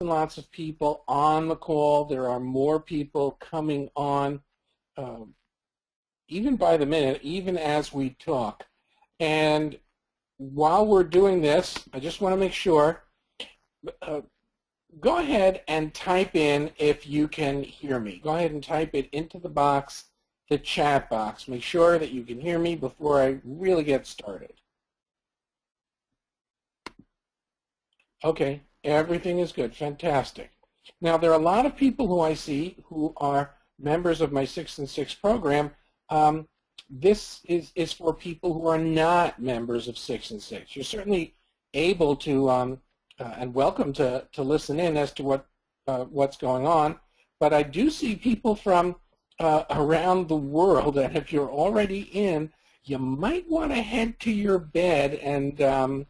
lots of people on the call. There are more people coming on, even by the minute, even as we talk. And while we're doing this, I just want to make sure, go ahead and type in if you can hear me. Go ahead and type it into the box, the chat box. Make sure that you can hear me before I really get started. Okay, everything is good. Fantastic. Now, there are a lot of people who I see who are members of my 6 and 6 program. This is for people who are not members of 6 and 6. You're certainly able to and welcome to listen in as to what's going on. But I do see people from around the world, and if you're already in, you might want to head to your bed and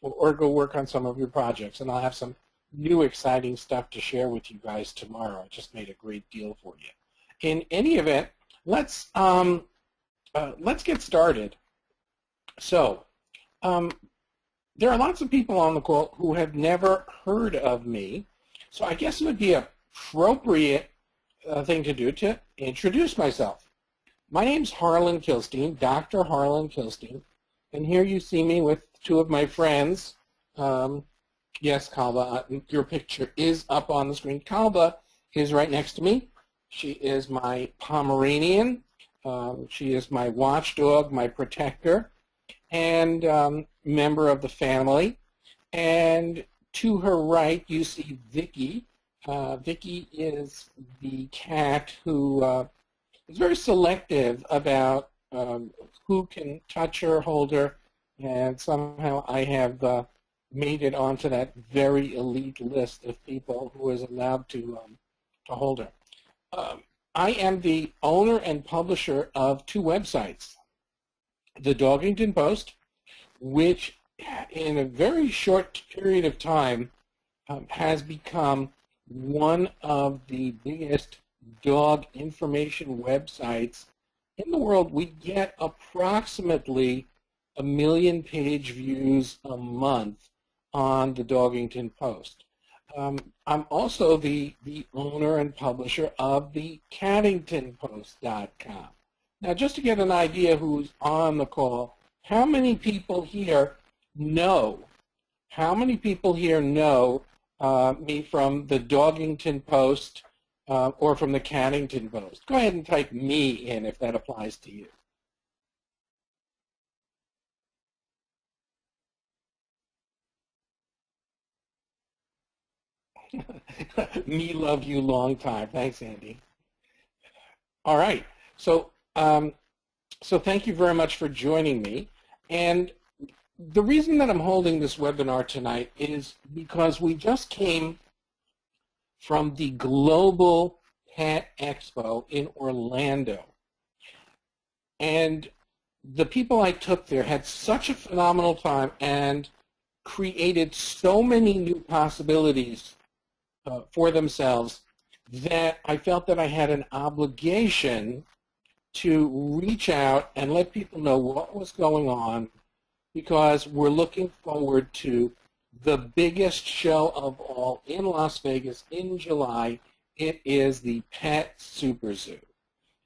or go work on some of your projects. And I'll have some new exciting stuff to share with you guys tomorrow. I just made a great deal for you. In any event, let's get started. So, there are lots of people on the call who have never heard of me, so I guess it would be an appropriate thing to do to introduce myself. My name's Harlan Kilstein, Dr. Harlan Kilstein, and here you see me with two of my friends. Yes, Kalba, your picture is up on the screen. Kalba is right next to me. She is my Pomeranian. She is my watchdog, my protector, and member of the family. And to her right, you see Vicky. Vicky is the cat who is very selective about who can touch her, hold her, and somehow I have made it onto that very elite list of people who is allowed to hold her. I am the owner and publisher of two websites, the Dogington Post, which in a very short period of time has become one of the biggest dog information websites in the world. We get approximately 1 million page views a month on the Dogington Post. I'm also the owner and publisher of the CaddingtonPost.com. Now, just to get an idea who's on the call, how many people here know? How many people here know me from the Dogington Post or from the Caddington Post? Go ahead and type me in if that applies to you. Me love you long time. Thanks, Andy. All right. So, so thank you very much for joining me. And the reason that I'm holding this webinar tonight is because we just came from the Global Pet Expo in Orlando. And the people I took there had such a phenomenal time and created so many new possibilities for themselves that I felt that I had an obligation to reach out and let people know what was going on, because we're looking forward to the biggest show of all in Las Vegas in July. It is the Pet Super Zoo.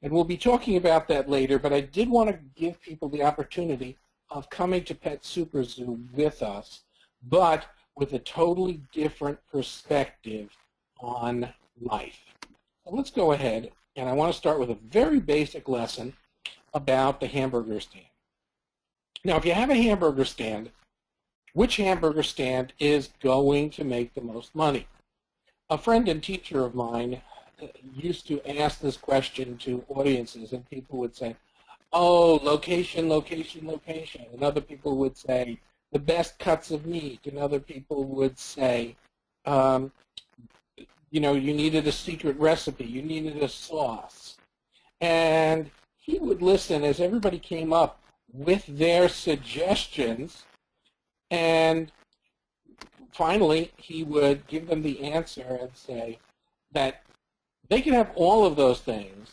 And we'll be talking about that later, but I did want to give people the opportunity of coming to Pet Super Zoo with us, but with a totally different perspective on life. So let's go ahead, and I want to start with a very basic lesson about the hamburger stand. Now, if you have a hamburger stand, which hamburger stand is going to make the most money? A friend and teacher of mine used to ask this question to audiences, and people would say, oh, location, location, location. And other people would say, the best cuts of meat. And other people would say, you know, you needed a secret recipe. You needed a sauce. And he would listen as everybody came up with their suggestions, and finally he would give them the answer and say that they could have all of those things,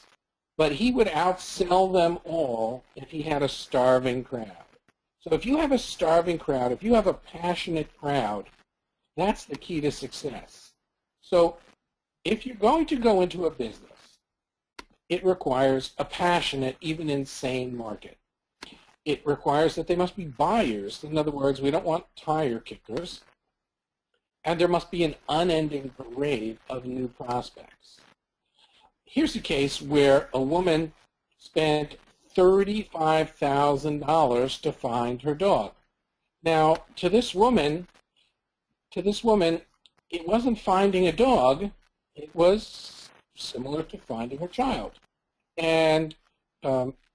but he would outsell them all if he had a starving crowd. So if you have a starving crowd, if you have a passionate crowd, that's the key to success. So if you're going to go into a business, it requires a passionate, even insane market. It requires that they must be buyers. In other words, we don't want tire kickers. And there must be an unending parade of new prospects. Here's a case where a woman spent $35,000 to find her dog. Now, to this woman, it wasn't finding a dog. It was similar to finding her child. And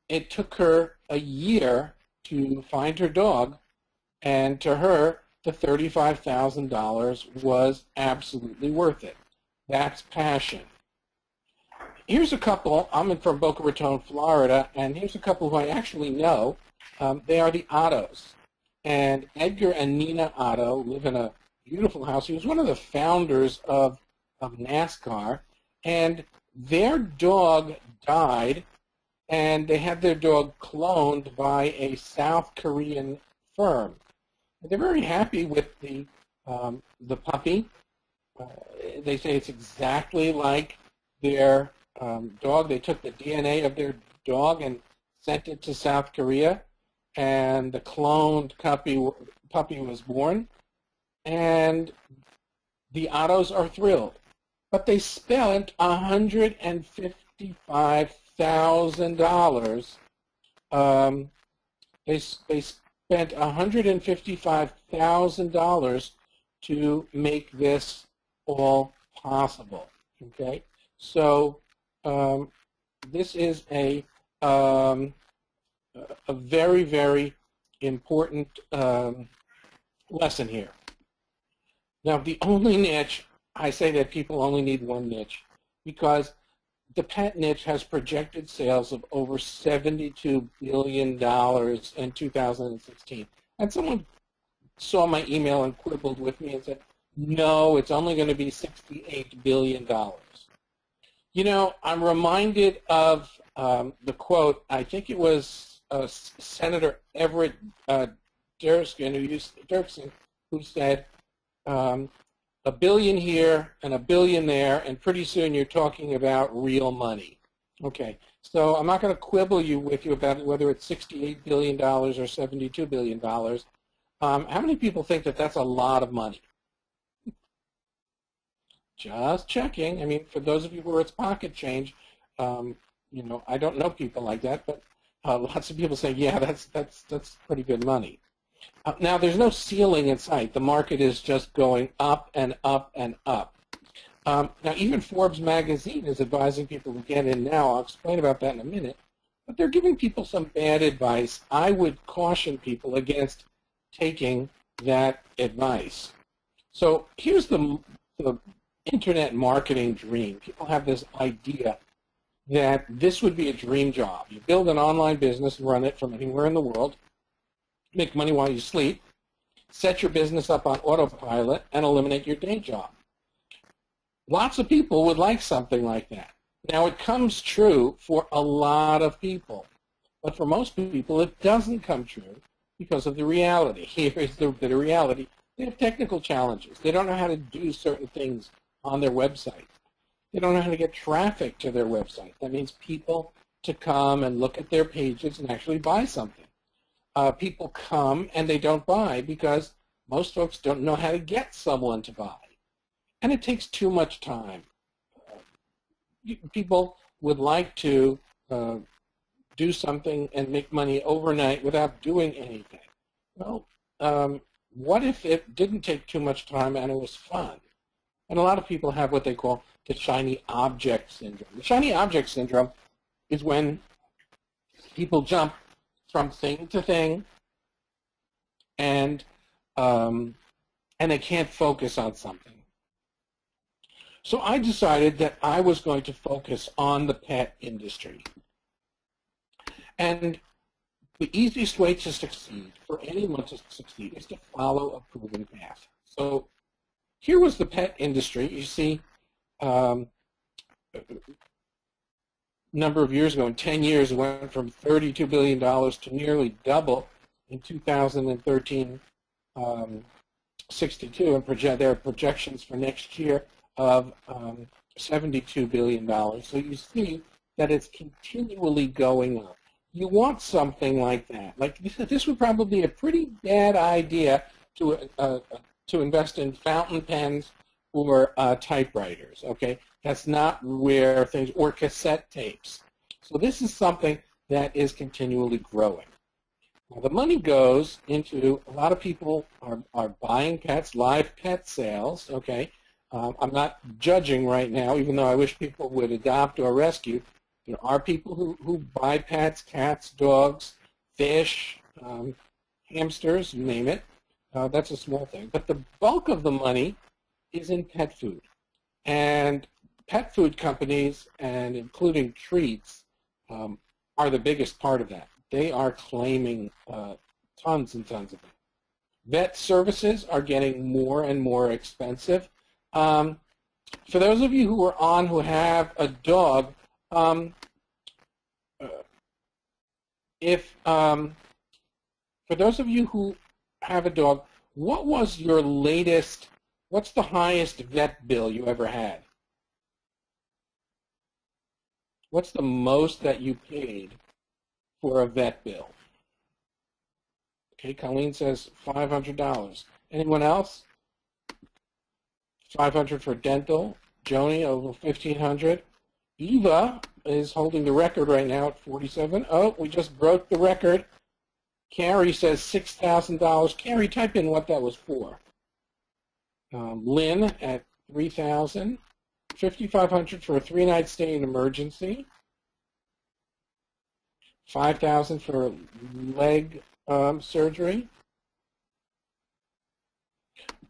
it took her a year to find her dog, and to her, the $35,000 was absolutely worth it. That's passion. Here's a couple. I'm from Boca Raton, Florida, and here's a couple who I actually know. They are the Ottos. And Edgar and Nina Otto live in a beautiful house. He was one of the founders of NASCAR, and their dog died, and they had their dog cloned by a South Korean firm. They're very happy with the puppy. They say it's exactly like their dog. They took the DNA of their dog and sent it to South Korea, and the cloned puppy was born, and the Ottos are thrilled. But they spent $155,000. They spent $155,000 to make this all possible. Okay, so this is a very, very important lesson here. Now, the only niche, I say that people only need one niche, because the pet niche has projected sales of over $72 billion in 2016. And someone saw my email and quibbled with me and said, no, it's only going to be $68 billion. You know, I'm reminded of the quote, I think it was Senator Everett Dirksen, who said, a billion here and a billion there, and pretty soon you're talking about real money. Okay, so I'm not going to quibble with you about whether it's $68 billion or $72 billion. How many people think that that's a lot of money? Just checking. I mean, for those of you who are it's pocket change, you know, I don't know people like that, but lots of people say, yeah, that's pretty good money. Now, there's no ceiling in sight. The market is just going up and up and up. Now, even Forbes magazine is advising people to get in now. I'll explain about that in a minute. But they're giving people some bad advice. I would caution people against taking that advice. So here's the internet marketing dream. People have this idea that this would be a dream job. You build an online business and run it from anywhere in the world, make money while you sleep, set your business up on autopilot, and eliminate your day job. Lots of people would like something like that. Now, it comes true for a lot of people, but for most people, it doesn't come true because of the reality. Here is the reality. They have technical challenges. They don't know how to do certain things on their website. They don't know how to get traffic to their website. That means people to come and look at their pages and actually buy something. People come and they don't buy because most folks don't know how to get someone to buy. And it takes too much time. People would like to do something and make money overnight without doing anything. Well, what if it didn't take too much time and it was fun? And a lot of people have what they call the shiny object syndrome. The shiny object syndrome is when people jump from thing to thing, and they can't focus on something. So I decided that I was going to focus on the pet industry. And the easiest way to succeed, for anyone to succeed, is to follow a proven path. So here was the pet industry. You see, number of years ago, in 10 years, it went from $32 billion to nearly double in 2013, 62, and there are projections for next year of $72 billion. So you see that it's continually going up. You want something like that. Like this would probably be a pretty bad idea to invest in fountain pens or typewriters. Okay, that's not where things, or cassette tapes. So this is something that is continually growing. Now, the money goes into, a lot of people are buying pets, live pet sales. Okay, I'm not judging right now, even though I wish people would adopt or rescue. There are people who buy pets, cats, dogs, fish, hamsters, you name it. That's a small thing. But the bulk of the money is in pet food. And pet food companies, and including treats, are the biggest part of that. They are claiming tons and tons of it. Vet services are getting more and more expensive. For those of you who are on who have a dog, for those of you who have a dog, what was your latest, what's the highest vet bill you ever had? What's the most that you paid for a vet bill? Okay, Colleen says $500. Anyone else? $500 for dental. Joni, over $1,500. Eva is holding the record right now at $47. Oh, we just broke the record. Carrie says $6,000. Carrie, type in what that was for. Lynn at $3,000. $5,500 for a 3-night stay in emergency. $5,000 for leg surgery.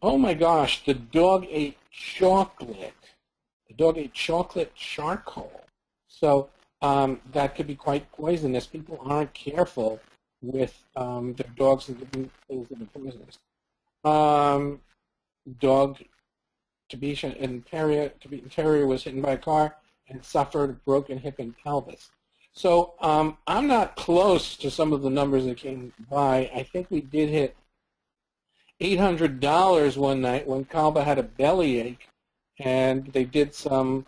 Oh my gosh, the dog ate chocolate. The dog ate chocolate charcoal. So that could be quite poisonous. People aren't careful with their dogs and giving things that are poisonous. Dog, Tabisha and Terrier was hit by a car and suffered a broken hip and pelvis. So I'm not close to some of the numbers that came by. I think we did hit $800 one night when Kalba had a bellyache, and they did some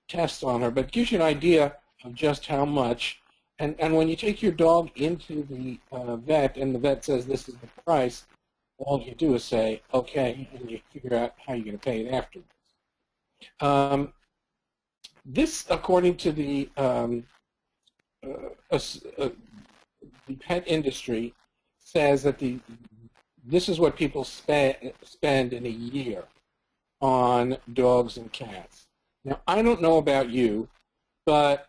tests on her. But it gives you an idea of just how much. And when you take your dog into the vet and the vet says this is the price, all you do is say, okay, and you figure out how you're going to pay it afterwards. This, according to the pet industry, says that this is what people spend in a year on dogs and cats. Now, I don't know about you, but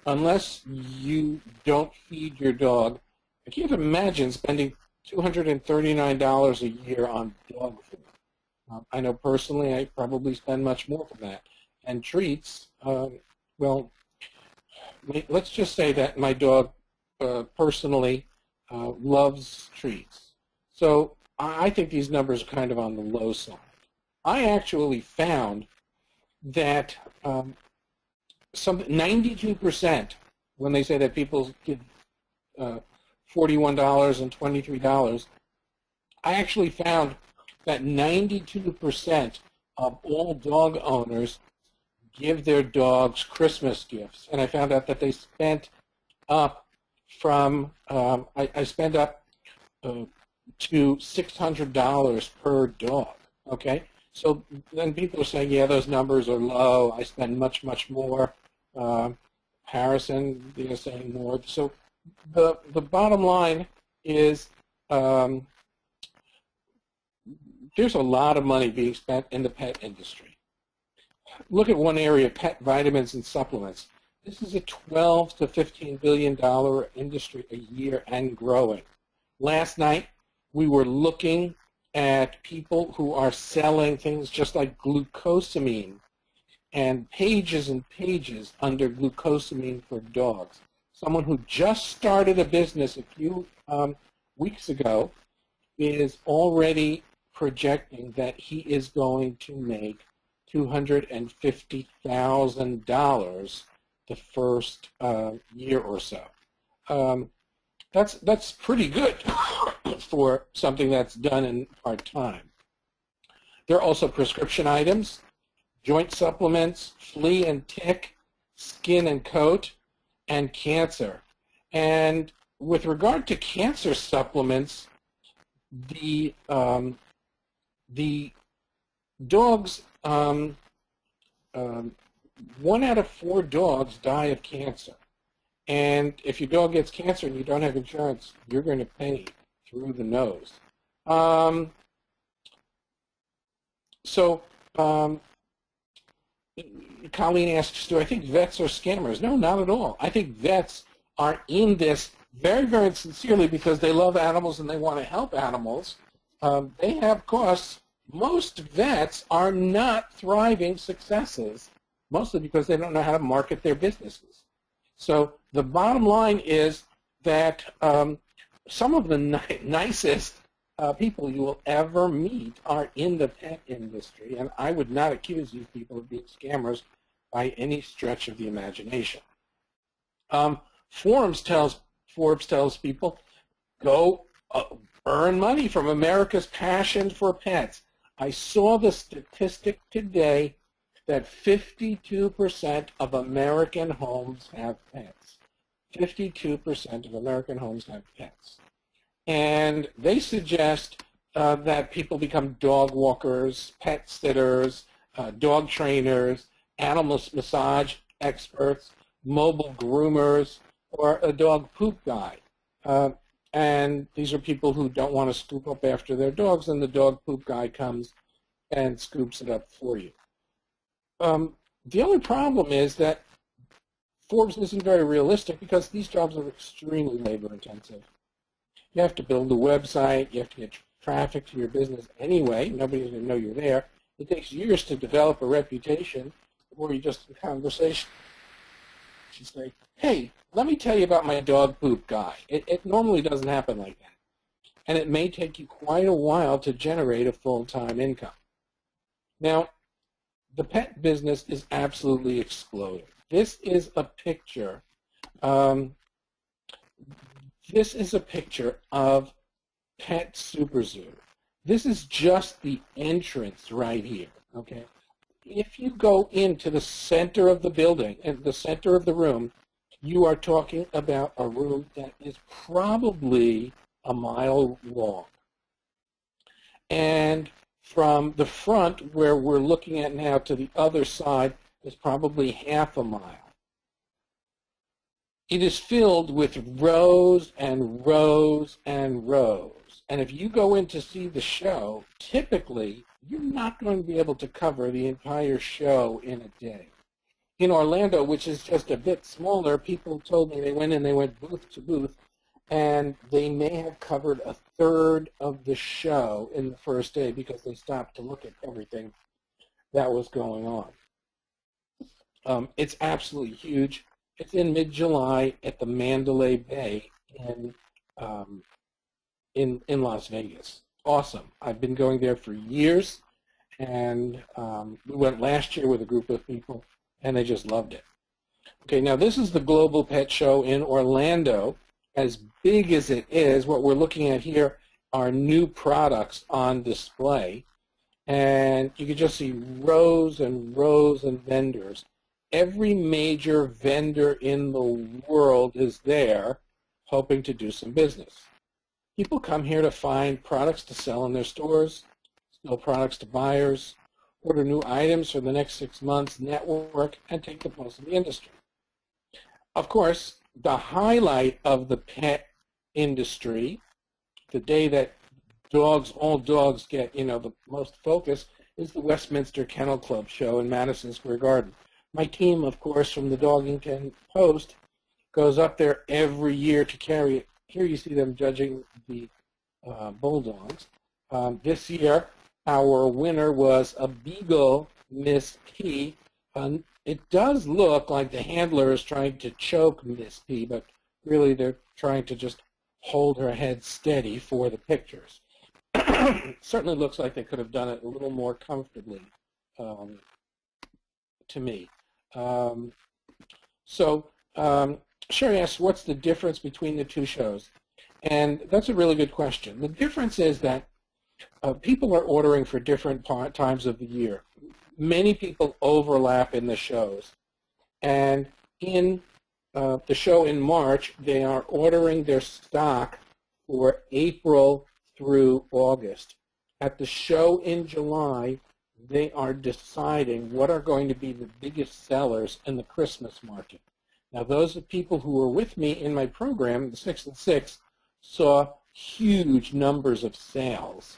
unless you don't feed your dog, I can't imagine spending $239 a year on dog food. I know personally I probably spend much more than that. And treats, well, let's just say that my dog personally loves treats. So I think these numbers are kind of on the low side. I actually found that 92%, when they say that people give $41 and $23, I actually found that 92% of all dog owners give their dogs Christmas gifts. And I found out that they spent up from, I spent up to $600 per dog, okay? So then people are saying, yeah, those numbers are low. I spend much, much more. Harrison, they're saying more. So the bottom line is there's a lot of money being spent in the pet industry. Look at one area, pet vitamins and supplements. This is a $12 to $15 billion industry a year and growing. Last night, we were looking at people who are selling things just like glucosamine and pages under glucosamine for dogs. Someone who just started a business a few weeks ago is already projecting that he is going to make $250,000 the first year or so. That's pretty good for something that's done in part-time. There are also prescription items, joint supplements, flea and tick, skin and coat, and cancer. And with regard to cancer supplements, the dogs, 1 out of 4 dogs die of cancer. And if your dog gets cancer and you don't have insurance, you're going to pay through the nose. Colleen asks, do I think vets are scammers? No, not at all. I think vets are in this very, very sincerely because they love animals and they want to help animals. They have costs. Most vets are not thriving successes, mostly because they don't know how to market their businesses. So the bottom line is that some of the nicest people you will ever meet are in the pet industry, and I would not accuse these people of being scammers by any stretch of the imagination. Forbes tells people, go earn money from America's passion for pets. I saw the statistic today that 52% of American homes have pets. 52% of American homes have pets. And they suggest that people become dog walkers, pet sitters, dog trainers, animal massage experts, mobile groomers, or a dog poop guy. And these are people who don't want to scoop up after their dogs, and the dog poop guy comes and scoops it up for you. The only problem is that Forbes isn't very realistic because these jobs are extremely labor intensive. You have to build a website, you have to get traffic to your business anyway, nobody's going to know you're there. It takes years to develop a reputation before you just in conversation. You say, hey, let me tell you about my dog poop guy. It normally doesn't happen like that. And it may take you quite a while to generate a full-time income. Now, the pet business is absolutely exploding. This is a picture. This is a picture of Pet Super Zoo. This is just the entrance right here. Okay. If you go into the center of the building, in the center of the room, you are talking about a room that is probably a mile long. And from the front, where we're looking at now, to the other side is probably half a mile. It is filled with rows and rows and rows. And if you go in to see the show, typically, you're not going to be able to cover the entire show in a day. In Orlando, which is just a bit smaller, people told me they went booth to booth, and they may have covered a third of the show in the first day because they stopped to look at everything that was going on. It's absolutely huge. It's in mid-July at the Mandalay Bay in Las Vegas. Awesome. I've been going there for years, and we went last year with a group of people, and they just loved it. Okay, now this is the Global Pet Show in Orlando. As big as it is, what we're looking at here are new products on display, and you can just see rows and rows of vendors. Every major vendor in the world is there hoping to do some business. People come here to find products to sell in their stores, sell products to buyers, order new items for the next 6 months, network, and take the pulse of the industry. Of course, the highlight of the pet industry, the day that all dogs get, the most focus, is the Westminster Kennel Club show in Madison Square Garden. My team, of course, from the Doggington Post, goes up there every year to carry it. Here you see them judging the bulldogs. This year, our winner was a Beagle Miss P. It does look like the handler is trying to choke Miss P, but really they're trying to just hold her head steady for the pictures. Certainly looks like they could have done it a little more comfortably to me. Sherry asks, what's the difference between the two shows? And that's a really good question. The difference is that people are ordering for different times of the year. Many people overlap in the shows. And in the show in March, they are ordering their stock for April through August. At the show in July, they are deciding what are going to be the biggest sellers in the Christmas market. Now, those are people who were with me in my program, the 6 and 6, saw huge numbers of sales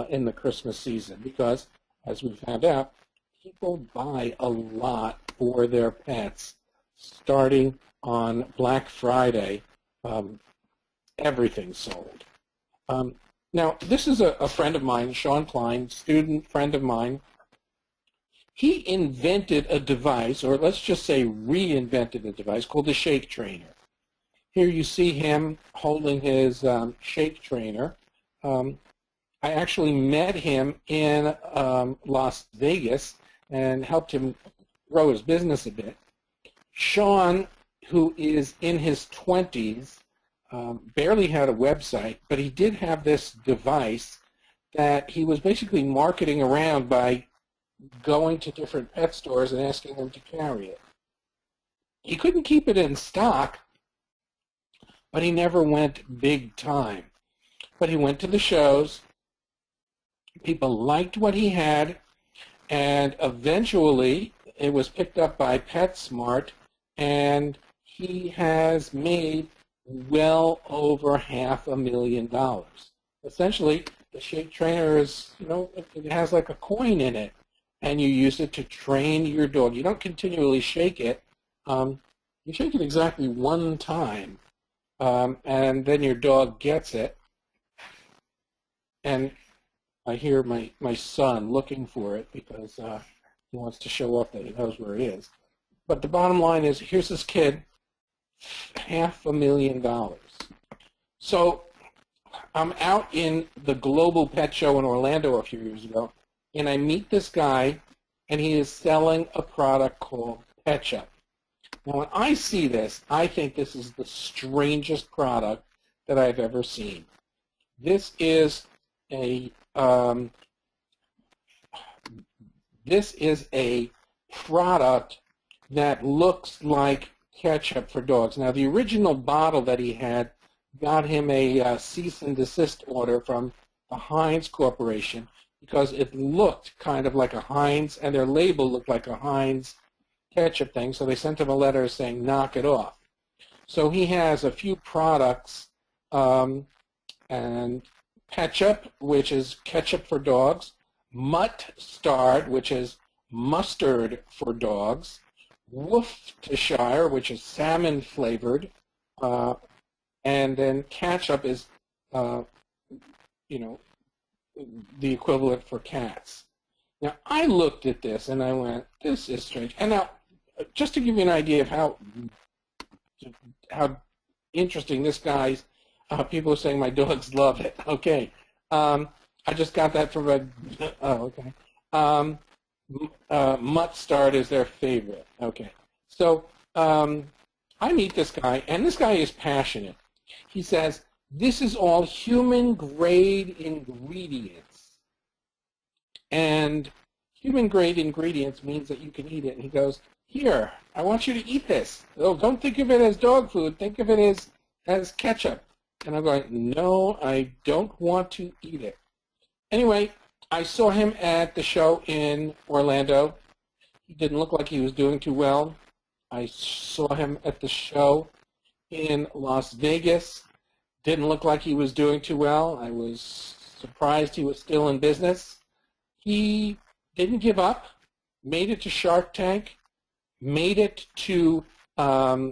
in the Christmas season because, as we found out, people buy a lot for their pets. Starting on Black Friday, everything's sold. Now, this is a friend of mine, Sean Klein, student friend of mine. He invented a device, or let's just say reinvented a device, called the shake trainer. Here you see him holding his shake trainer. I actually met him in Las Vegas and helped him grow his business a bit. Sean, who is in his 20s, barely had a website, but he did have this device that he was basically marketing around by going to different pet stores and asking them to carry it. He couldn't keep it in stock, but he never went big time. But he went to the shows. People liked what he had, and eventually it was picked up by PetSmart, and he has made well over $500,000. Essentially, the shake trainer is, it has like a coin in it, and you use it to train your dog. You don't continually shake it. You shake it exactly one time, and then your dog gets it. And I hear my son looking for it because he wants to show off that he knows where it is. But the bottom line is, here's this kid, $500,000. So I'm out in the Global Pet Show in Orlando a few years ago, and I meet this guy, and he is selling a product called Petchup. Now, when I see this, I think this is the strangest product that I've ever seen. This is a product that looks like ketchup for dogs. Now, the original bottle that he had got him a cease and desist order from the Heinz Corporation because it looked kind of like a Heinz, and their label looked like a Heinz ketchup thing, so they sent him a letter saying, knock it off. So he has a few products, and Petchup, which is ketchup for dogs, Mutt-Stard, which is mustard for dogs, Worcestershire, which is salmon flavored, and then ketchup is, the equivalent for cats. Now, I looked at this and I went, this is strange. And now, just to give you an idea of how interesting this guy's, people are saying my dogs love it. Okay. I just got that from a, okay. Mutt-Stard is their favorite. Okay. So I meet this guy, and this guy is passionate. He says, this is all human-grade ingredients. And human-grade ingredients means that you can eat it. And he goes, here, I want you to eat this. Oh, don't think of it as dog food. Think of it as ketchup. And I'm going, no, I don't want to eat it. Anyway, I saw him at the show in Orlando. He didn't look like he was doing too well. I saw him at the show in Las Vegas. Didn't look like he was doing too well. I was surprised he was still in business. He didn't give up, made it to Shark Tank, made it to Petco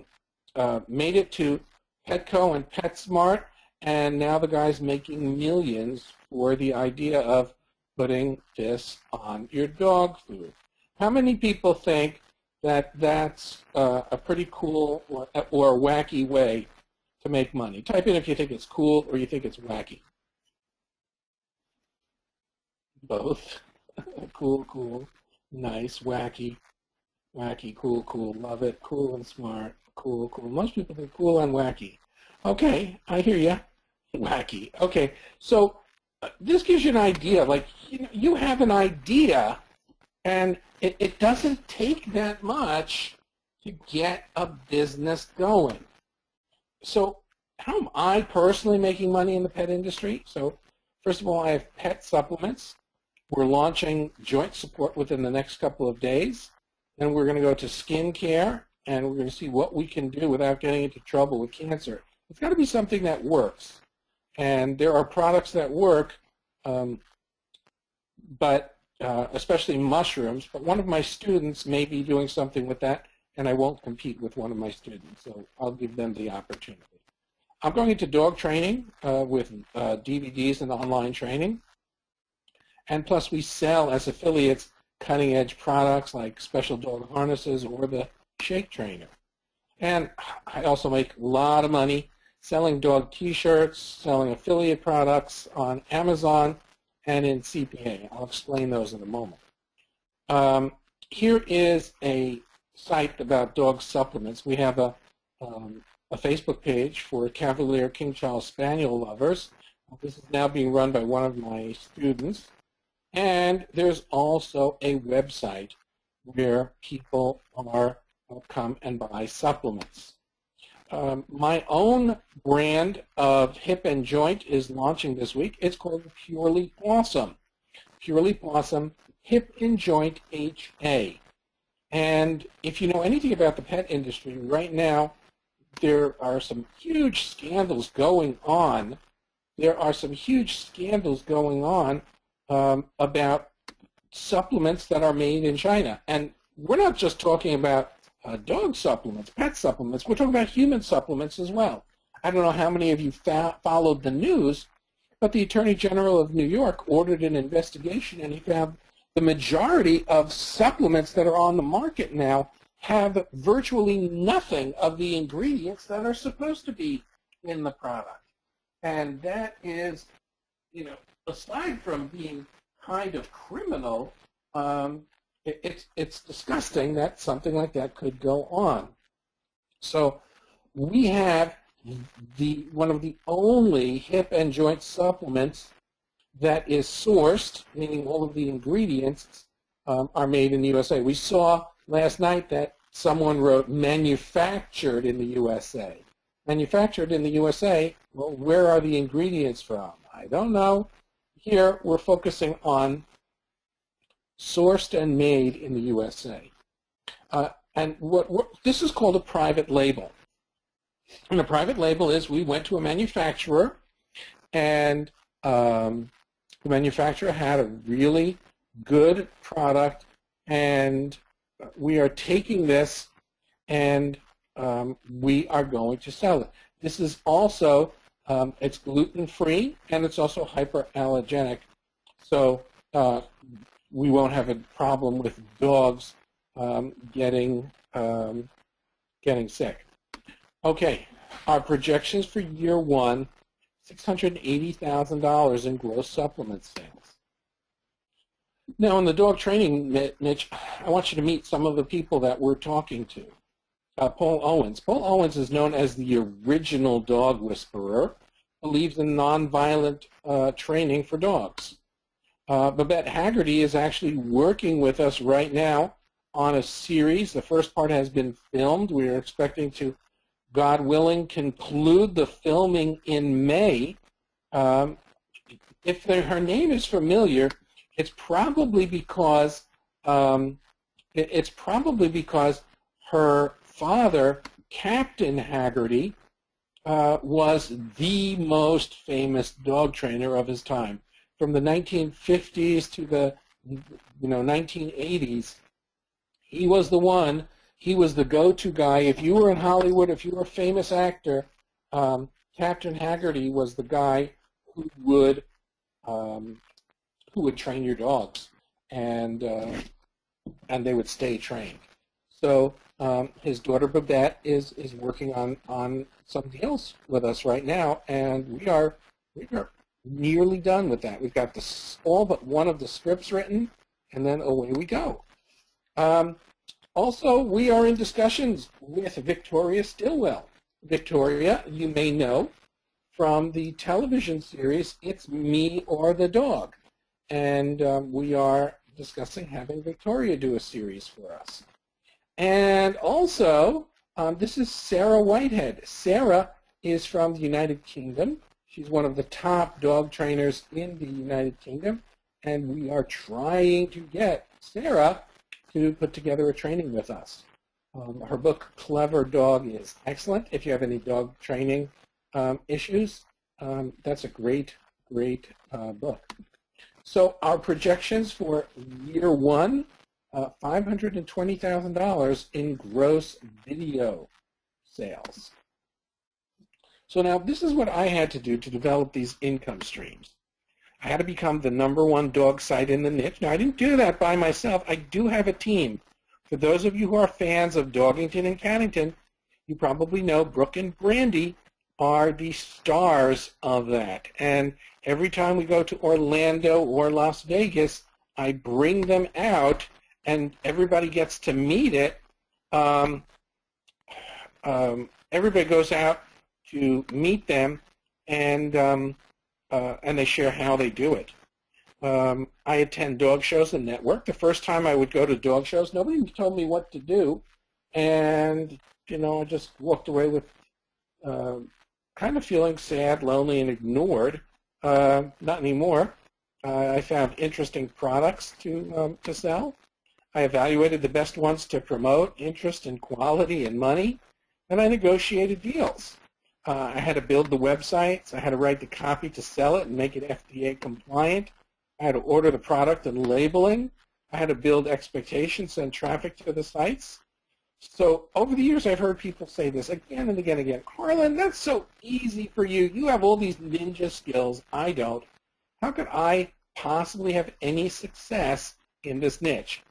and PetSmart, and now the guy's making millions for the idea of putting this on your dog food. How many people think that that's a pretty cool or wacky way to make money? Type in if you think it's cool or you think it's wacky. Both. Cool, cool, nice, wacky, wacky, cool, cool, love it, cool and smart, cool, cool. Most people think cool and wacky. Okay, I hear ya. Wacky. Okay, so this gives you an idea. Like, you have an idea, and it doesn't take that much to get a business going. So how am I personally making money in the pet industry? So first of all, I have pet supplements. We're launching joint support within the next couple of days. Then we're going to go to skin care, and we're going to see what we can do without getting into trouble with cancer. It's got to be something that works. And there are products that work, but especially mushrooms. But one of my students may be doing something with that, and I won't compete with one of my students. So I'll give them the opportunity. I'm going into dog training with DVDs and online training. And plus we sell as affiliates cutting-edge products like special dog harnesses or the shake trainer. And I also make a lot of money selling dog t-shirts, selling affiliate products on Amazon and in CPA. I'll explain those in a moment. Here is a site about dog supplements. We have a Facebook page for Cavalier King Charles Spaniel lovers. This is now being run by one of my students. And there's also a website where people are come and buy supplements. My own brand of hip and joint is launching this week. It's called Purely Awesome. Purely Awesome Hip and Joint HA. And if you know anything about the pet industry, right now there are some huge scandals going on. There are some huge scandals going on about supplements that are made in China. And we're not just talking about dog supplements, pet supplements. We're talking about human supplements as well. I don't know how many of you followed the news, but the Attorney General of New York ordered an investigation, and he found the majority of supplements that are on the market now have virtually nothing of the ingredients that are supposed to be in the product. And that is, aside from being kind of criminal, it's disgusting that something like that could go on. So we have one of the only hip and joint supplements that is sourced, meaning all of the ingredients are made in the USA. We saw last night that someone wrote manufactured in the USA. Manufactured in the USA, well, where are the ingredients from? I don't know. Here we're focusing on sourced and made in the USA. And this is called a private label. And a private label is we went to a manufacturer, and the manufacturer had a really good product, and we are taking this and we are going to sell it. This is also, it's gluten-free, and it's also hyperallergenic. So we won't have a problem with dogs getting sick. Okay, our projections for year one, $680,000 in gross supplement sales. Now, in the dog training niche, I want you to meet some of the people that we're talking to. Paul Owens. Paul Owens is known as the original dog whisperer, believes in nonviolent training for dogs. Babette Haggerty is actually working with us right now on a series. The first part has been filmed. We are expecting to, God willing, conclude the filming in May. If her name is familiar, it's probably because her father, Captain Haggerty, was the most famous dog trainer of his time. From the 1950s to the 1980s, he was the one. He was the go-to guy. If you were in Hollywood, if you were a famous actor, Captain Haggerty was the guy who would train your dogs, and they would stay trained. So his daughter Babette is working on something else with us right now, and we are nearly done with that. We've got all but one of the scripts written, and then away we go. Also, we are in discussions with Victoria Stilwell. Victoria, you may know from the television series It's Me or the Dog. And we are discussing having Victoria do a series for us. And also, this is Sarah Whitehead. Sarah is from the United Kingdom. She's one of the top dog trainers in the United Kingdom. And we are trying to get Sarah to put together a training with us. Her book, Clever Dog, is excellent. If you have any dog training issues, that's a great book. So our projections for year one, $520,000 in gross video sales. So now this is what I had to do to develop these income streams. I had to become the #1 dog site in the niche. Now, I didn't do that by myself. I do have a team. For those of you who are fans of Dogington and Cannington, you probably know Brooke and Brandy are the stars of that. And every time we go to Orlando or Las Vegas, I bring them out, and everybody gets to meet it. Everybody goes out to meet them, and they share how they do it. I attend dog shows and network. The first time I would go to dog shows, nobody told me what to do, and I just walked away with kind of feeling sad, lonely, and ignored. Not anymore. I found interesting products to sell. I evaluated the best ones to promote interest and quality and money, and I negotiated deals. I had to build the websites. I had to write the copy to sell it and make it FDA compliant. I had to order the product and labeling. I had to build expectations, send traffic to the sites. So over the years, I've heard people say this again and again and again. Harlan, that's so easy for you. You have all these ninja skills. I don't. How could I possibly have any success in this niche?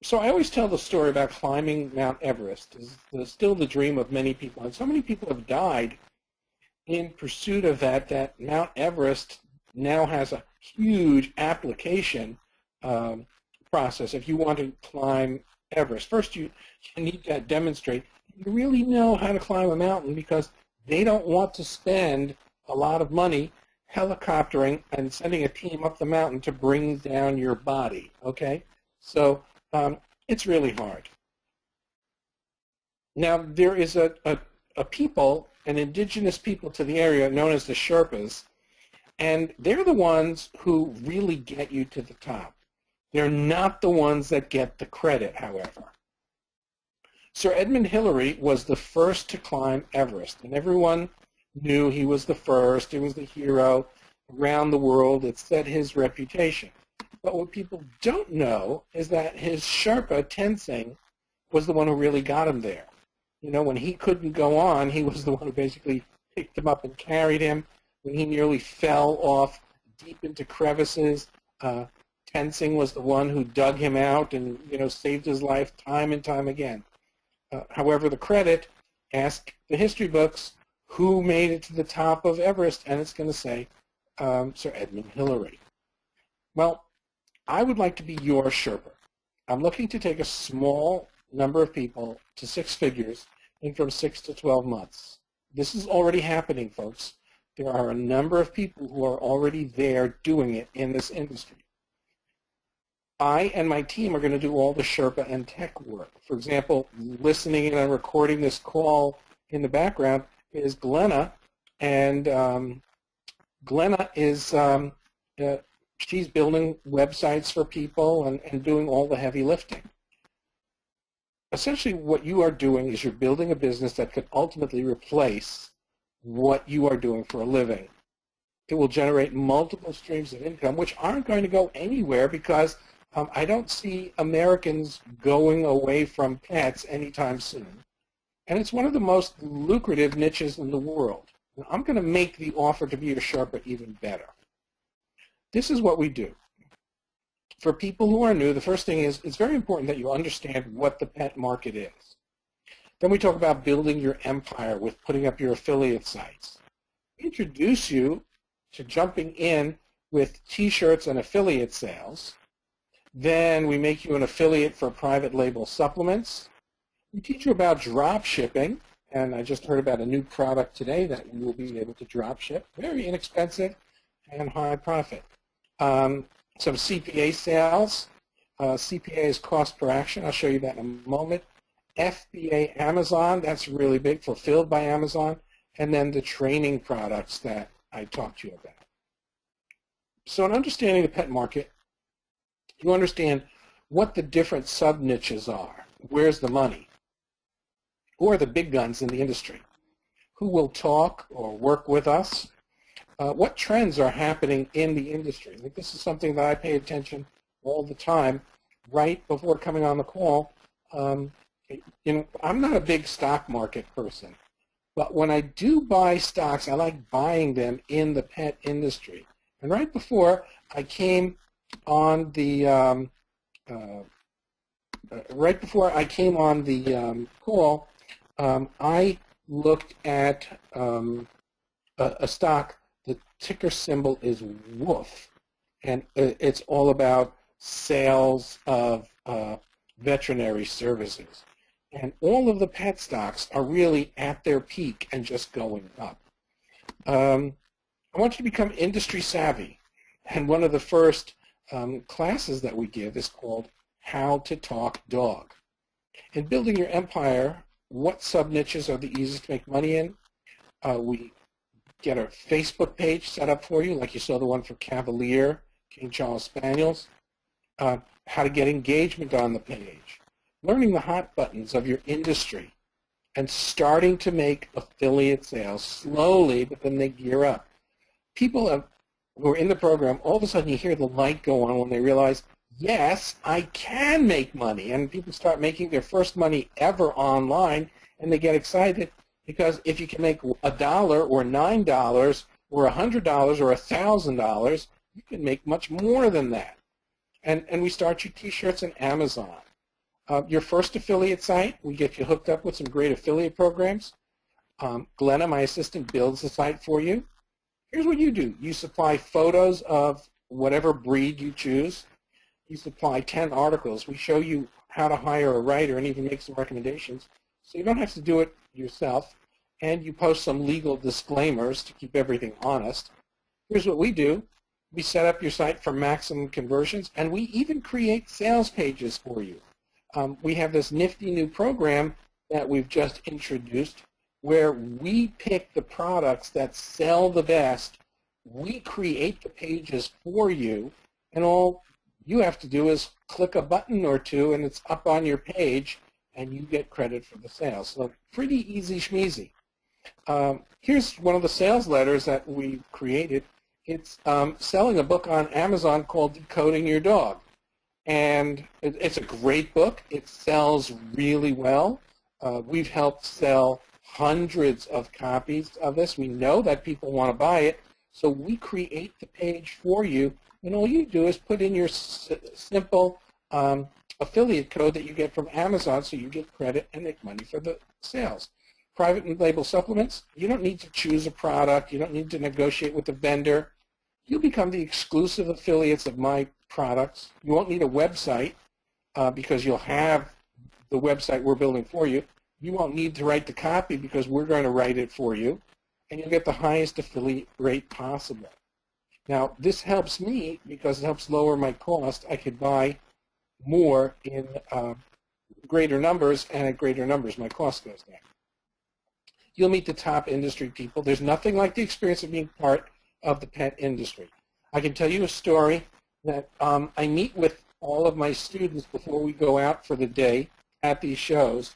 So I always tell the story about climbing Mount Everest. It's still the dream of many people. And so many people have died in pursuit of that Mount Everest now has a huge application process. If you want to climb Everest, first you need to demonstrate you really know how to climb a mountain, because they don't want to spend a lot of money helicoptering and sending a team up the mountain to bring down your body, okay? So it's really hard. Now, there is a people, an indigenous people to the area known as the Sherpas, and they're the ones who really get you to the top. They're not the ones that get the credit, however. Sir Edmund Hillary was the first to climb Everest, and everyone knew he was the first. He was the hero around the world. It set his reputation. But what people don't know is that his Sherpa, Tenzing, was the one who really got him there. When he couldn't go on, he was the one who basically picked him up and carried him. When he nearly fell off deep into crevices, Tenzing was the one who dug him out and saved his life time and time again. However, the credit, ask the history books who made it to the top of Everest, and it's going to say Sir Edmund Hillary. Well, I would like to be your Sherpa. I'm looking to take a small number of people to 6 figures in from 6 to 12 months. This is already happening, folks. There are a number of people who are already there doing it in this industry. I and my team are going to do all the Sherpa and tech work. For example, listening in and recording this call in the background is Glenna, and Glenna is she's building websites for people and doing all the heavy lifting. Essentially, what you are doing is you're building a business that could ultimately replace what you are doing for a living. It will generate multiple streams of income, which aren't going to go anywhere, because I don't see Americans going away from pets anytime soon. And it's one of the most lucrative niches in the world. And I'm going to make the offer to be a Sherpa even better. This is what we do. For people who are new, the first thing is it's very important that you understand what the pet market is. Then we talk about building your empire with putting up your affiliate sites. We introduce you to jumping in with T-shirts and affiliate sales. Then we make you an affiliate for private label supplements. We teach you about drop shipping And I just heard about a new product today that we will be able to drop ship. Very inexpensive and high profit. Some CPA sales. CPA is cost per action. I'll show you that in a moment. FBA Amazon, that's really big, fulfilled by Amazon. And then the training products that I talked to you about. So in understanding the pet market, you understand what the different sub-niches are. Where's the money? Who are the big guns in the industry? Who will talk or work with us? What trends are happening in the industry? Like, this is something that I pay attention all the time. Right before coming on the call, I'm not a big stock market person, but when I do buy stocks, I like buying them in the pet industry. And right before I came on the call, I looked at a stock. The ticker symbol is WOOF, and it's all about sales of veterinary services. And all of the pet stocks are really at their peak and just going up. I want you to become industry savvy. And one of the first classes that we give is called How to Talk Dog. In building your empire, what sub-niches are the easiest to make money in? We get a Facebook page set up for you, like you saw the one for Cavalier, King Charles Spaniels. How to get engagement on the page. Learning the hot buttons of your industry and starting to make affiliate sales slowly, but then they gear up. People who are in the program, all of a sudden you hear the light go on when they realize, yes, I can make money. And people start making their first money ever online, and they get excited because if you can make $1 or $9 or $100 or $1,000, you can make much more than that. And we start you T-shirts on Amazon. Your first affiliate site, we get you hooked up with some great affiliate programs. Glenna, my assistant, builds the site for you. Here's what you do. You supply photos of whatever breed you choose. You supply 10 articles. We show you how to hire a writer and even make some recommendations. So you don't have to do it yourself. And you post some legal disclaimers to keep everything honest. Here's what we do. We set up your site for maximum conversions, and we even create sales pages for you. We have this nifty new program that we've just introduced where we pick the products that sell the best. We create the pages for you, and all you have to do is click a button or two, and it's up on your page, and you get credit for the sales. So pretty easy schmeezy. Here's one of the sales letters that we created. It's selling a book on Amazon called Decoding Your Dog. And it's a great book. It sells really well. We've helped sell hundreds of copies of this. We know that people want to buy it, so we create the page for you, and all you do is put in your simple affiliate code that you get from Amazon so you get credit and make money for the sales. Private and label supplements, you don't need to choose a product. You don't need to negotiate with the vendor. You become the exclusive affiliates of my products. You won't need a website because you'll have the website we're building for you. You won't need to write the copy because we're going to write it for you. And you'll get the highest affiliate rate possible. Now, this helps me because it helps lower my cost. I could buy more in greater numbers, and at greater numbers, my cost goes down. You'll meet the top industry people. There's nothing like the experience of being part of the pet industry. I can tell you a story that I meet with all of my students before we go out for the day at these shows.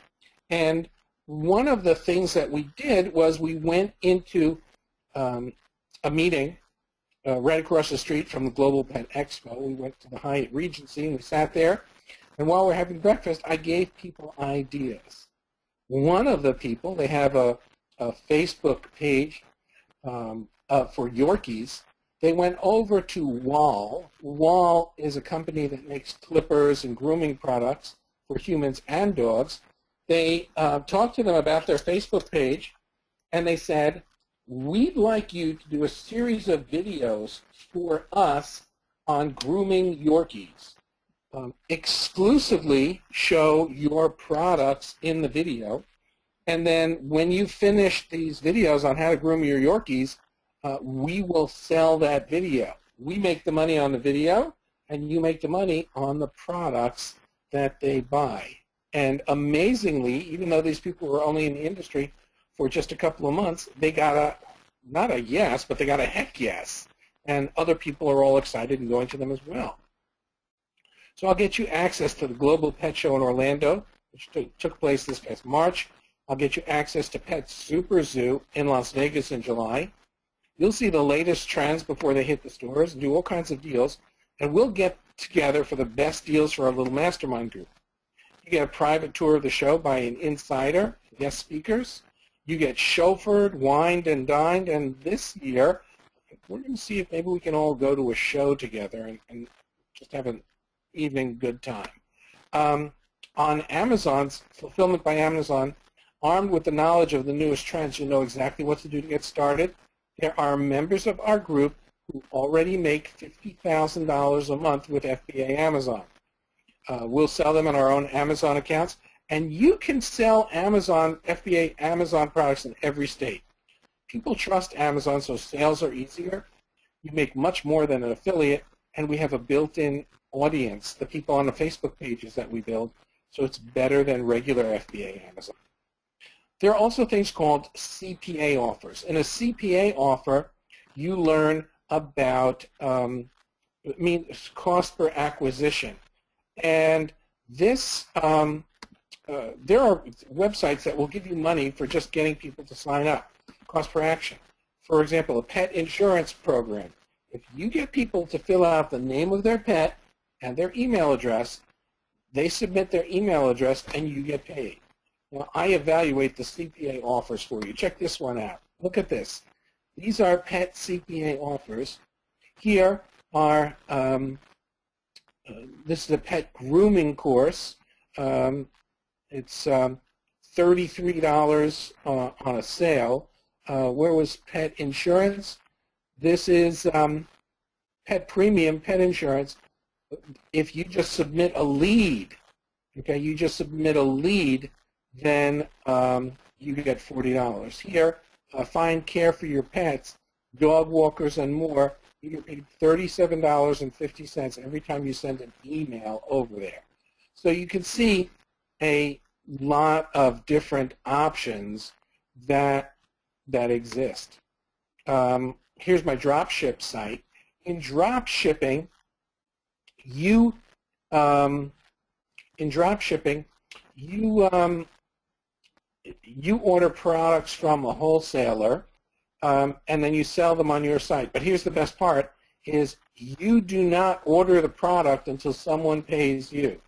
And one of the things that we did was we went into a meeting right across the street from the Global Pet Expo. We went to the Hyatt Regency and we sat there. And while we're having breakfast, I gave people ideas. One of the people, they have a Facebook page for Yorkies. They went over to Wall. Wall is a company that makes clippers and grooming products for humans and dogs. They talked to them about their Facebook page, and they said, we'd like you to do a series of videos for us on grooming Yorkies. Exclusively show your products in the video, And then when you finish these videos on how to groom your Yorkies, we will sell that video. We make the money on the video, and you make the money on the products that they buy. And amazingly, even though these people were only in the industry for just a couple of months, they got not a yes, but they got a heck yes. And other people are all excited and going to them as well. So I'll get you access to the Global Pet Show in Orlando, which took place this past March. I'll get you access to Pet Super Zoo in Las Vegas in July. You'll see the latest trends before they hit the stores and do all kinds of deals. And we'll get together for the best deals for our little mastermind group. You get a private tour of the show by an insider, guest speakers. You get chauffeured, wined, and dined. And this year, we're going to see if maybe we can all go to a show together and just have an evening good time. On Amazon's Fulfillment by Amazon, armed with the knowledge of the newest trends, you know exactly what to do to get started. There are members of our group who already make $50,000 a month with FBA Amazon. We'll sell them on our own Amazon accounts, and you can sell FBA Amazon products in every state. People trust Amazon, so sales are easier. You make much more than an affiliate, and we have a built-in audience, the people on the Facebook pages that we build, so it's better than regular FBA Amazon. There are also things called CPA offers. In a CPA offer, you learn about cost per acquisition. And this, there are websites that will give you money for just getting people to sign up, cost per action. For example, a pet insurance program. If you get people to fill out the name of their pet and their email address, they submit their email address and you get paid. Now, I evaluate the CPA offers for you. Check this one out. Look at this. These are pet CPA offers. Here are, this is a pet grooming course. It's $33 on a sale. Where was pet insurance? This is pet premium, pet insurance. If you just submit a lead, okay, you just submit a lead, then you get $40. Here, find care for your pets, dog walkers, and more. You get paid $37.50 every time you send an email over there. So you can see a lot of different options that exist. Here's my dropship site. In dropshipping, you order products from a wholesaler, and then you sell them on your site. But here's the best part, is you do not order the product until someone pays you.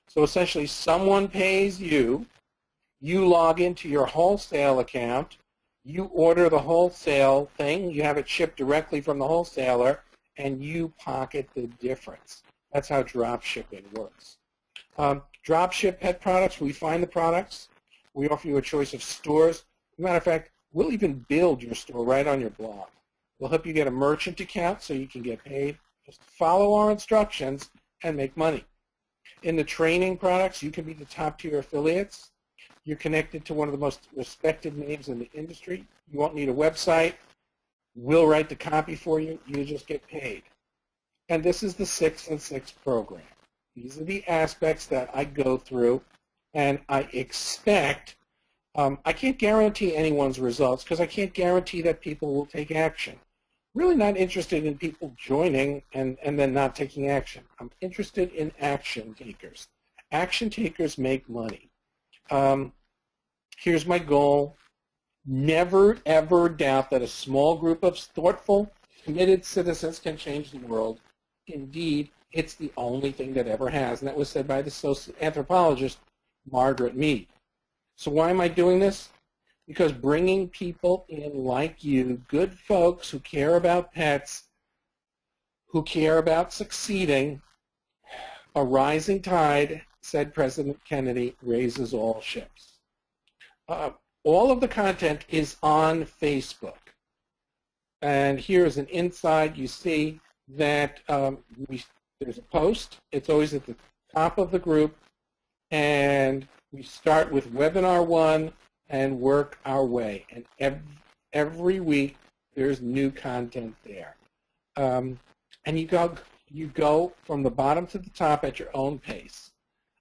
So essentially, someone pays you, you log into your wholesale account, you order the wholesale thing, you have it shipped directly from the wholesaler, and you pocket the difference. That's how drop shipping works. Drop ship pet products, we find the products. We offer you a choice of stores. As a matter of fact, we'll even build your store right on your blog. We'll help you get a merchant account so you can get paid. Just follow our instructions and make money. In the training products, you can be the top-tier affiliates. You're connected to one of the most respected names in the industry. You won't need a website. We'll write the copy for you. You just get paid. And this is the 6 and 6 program. These are the aspects that I go through, and I expect, I can't guarantee anyone's results because I can't guarantee that people will take action. Really not interested in people joining and then not taking action. I'm interested in action takers. Action takers make money. Here's my goal. Never, ever doubt that a small group of thoughtful, committed citizens can change the world. Indeed, it's the only thing that ever has, and that was said by the anthropologist Margaret Mead. So why am I doing this? Because bringing people in like you, good folks who care about pets, who care about succeeding, a rising tide, said President Kennedy, raises all ships. All of the content is on Facebook. And here is an inside. You see that there's a post. It's always at the top of the group. And we start with Webinar 1 and work our way. And every week there's new content there. And you go from the bottom to the top at your own pace.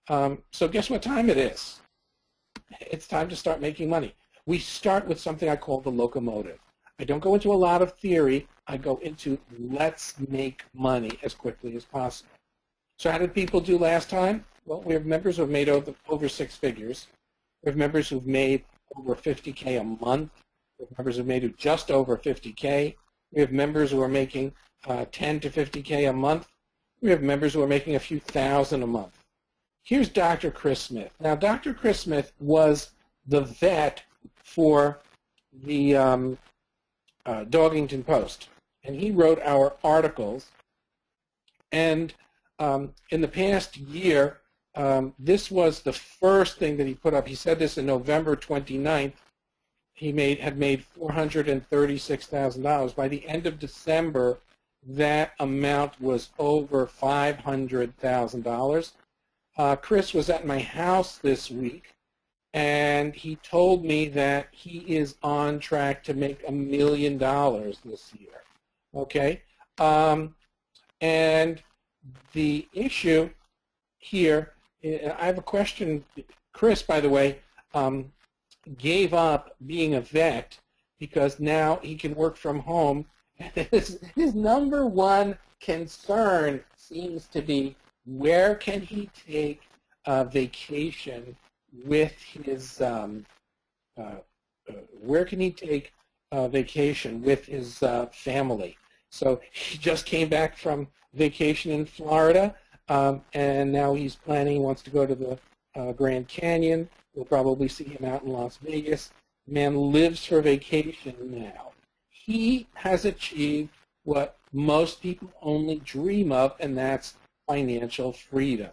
So guess what time it is? It's time to start making money. We start with something I call the locomotive. I don't go into a lot of theory. I go into let's make money as quickly as possible. So how did people do last time? Well, we have members who have made over six figures. We have members who've made over 50K a month. We have members who've made just over 50K. We have members who are making 10 to 50K a month. We have members who are making a few thousand a month. Here's Dr. Chris Smith. Now, Dr. Chris Smith was the vet for the Dogington Post, and he wrote our articles. And in the past year, this was the first thing that he put up. He said this in November 29th. He had made $436,000. By the end of December, that amount was over $500,000. Chris was at my house this week, and he told me that he is on track to make $1 million this year. Okay? And the issue here, I have a question. Chris, by the way, gave up being a vet because now he can work from home. His number one concern seems to be where can he take a vacation with his family. So he just came back from vacation in Florida, and now he's planning, he wants to go to the Grand Canyon. We'll probably see him out in Las Vegas. The man lives for vacation now. He has achieved what most people only dream of, and that's financial freedom.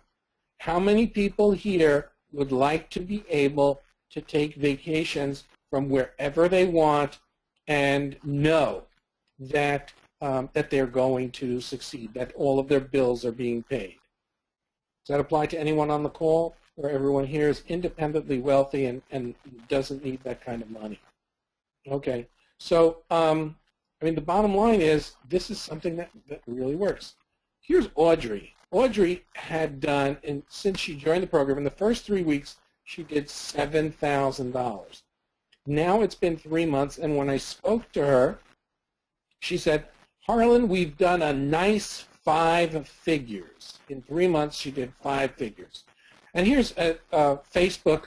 How many people here would like to be able to take vacations from wherever they want and know that that they're going to succeed, that all of their bills are being paid? Does that apply to anyone on the call, or everyone here is independently wealthy and doesn't need that kind of money? Okay, so I mean, the bottom line is this is something that really works. Here's Audrey. Audrey had done, and since she joined the program, in the first 3 weeks, she did $7,000. Now it's been 3 months, and when I spoke to her, she said, Harlan, we've done a nice 5 figures. In 3 months, she did 5 figures. And here's a Facebook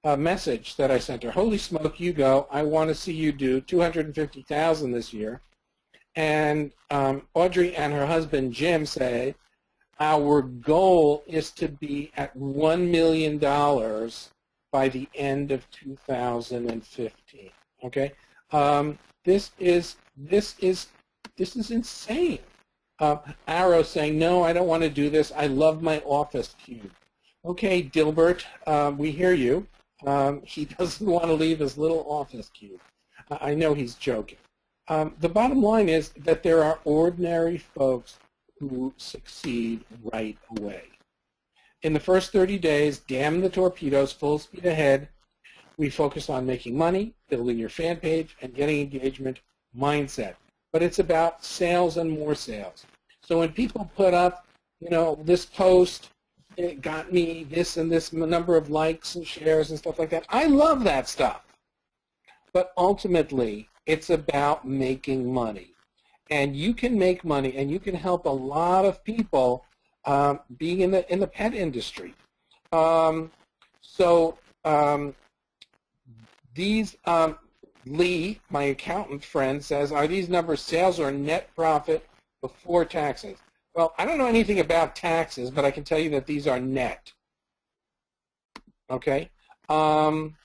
message that I sent her. Holy smoke, you go. I want to see you do $250,000 this year. And Audrey and her husband, Jim, say, our goal is to be at $1 million by the end of 2015. Okay, this is insane. Arrow saying, no, I don't want to do this. I love my office cube. Okay, Dilbert, we hear you. He doesn't want to leave his little office cube. I know he's joking. The bottom line is that there are ordinary folks who succeed right away. In the first 30 days, damn the torpedoes, full speed ahead. We focus on making money, building your fan page, and getting engagement mindset. But it's about sales and more sales. So when people put up, you know, this post, it got me this and this number of likes and shares and stuff like that, I love that stuff. But ultimately, it's about making money. And you can make money, and you can help a lot of people being in the pet industry. These Lee, my accountant friend, says, are these numbers sales or net profit before taxes? Well, I don't know anything about taxes, but I can tell you that these are net. Okay? And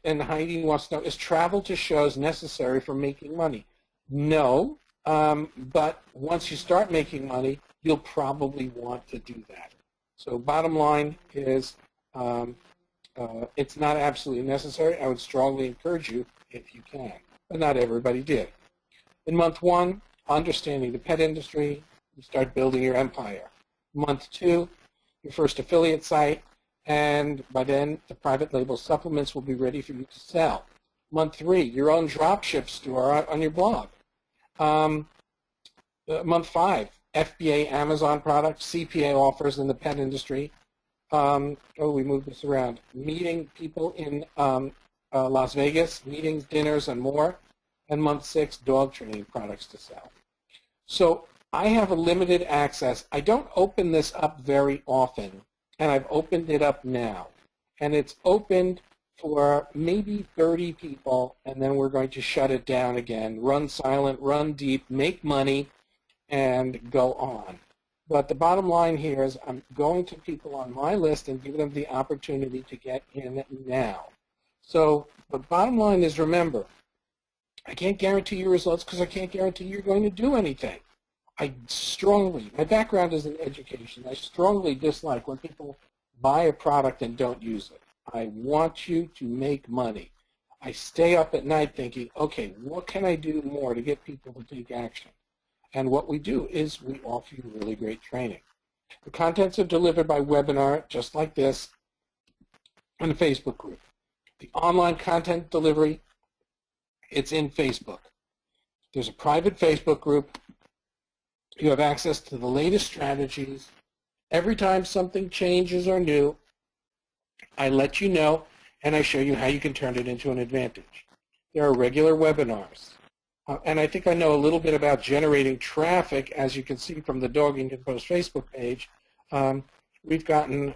Heidi wants to know, is travel to shows necessary for making money? No, but once you start making money, you'll probably want to do that. So bottom line is it's not absolutely necessary. I would strongly encourage you if you can, but not everybody did. In month 1, understanding the pet industry, you start building your empire. Month 2, your first affiliate site, And by then, the private label supplements will be ready for you to sell. Month 3, your own dropship store on your blog. Month 5, FBA Amazon products, CPA offers in the pet industry. We moved this around. Meeting people in Las Vegas, meetings, dinners, and more. And month 6, dog training products to sell. So I have a limited access. I don't open this up very often, and I've opened it up now. And it's opened for maybe 30 people, and then we're going to shut it down again. Run silent, run deep, make money, and go on. But the bottom line here is I'm going to people on my list and give them the opportunity to get in now. So the bottom line is, remember, I can't guarantee your results because I can't guarantee you're going to do anything. My background is in education. I strongly dislike when people buy a product and don't use it. I want you to make money. I stay up at night thinking, okay, what can I do more to get people to take action? And what we do is we offer you really great training. The contents are delivered by webinar, just like this, in a Facebook group. The online content delivery, it's in Facebook. There's a private Facebook group. You have access to the latest strategies. Every time something changes or new, I let you know, and I show you how you can turn it into an advantage. There are regular webinars. And I think I know a little bit about generating traffic, as you can see from the Dogington Post Facebook page. We've gotten,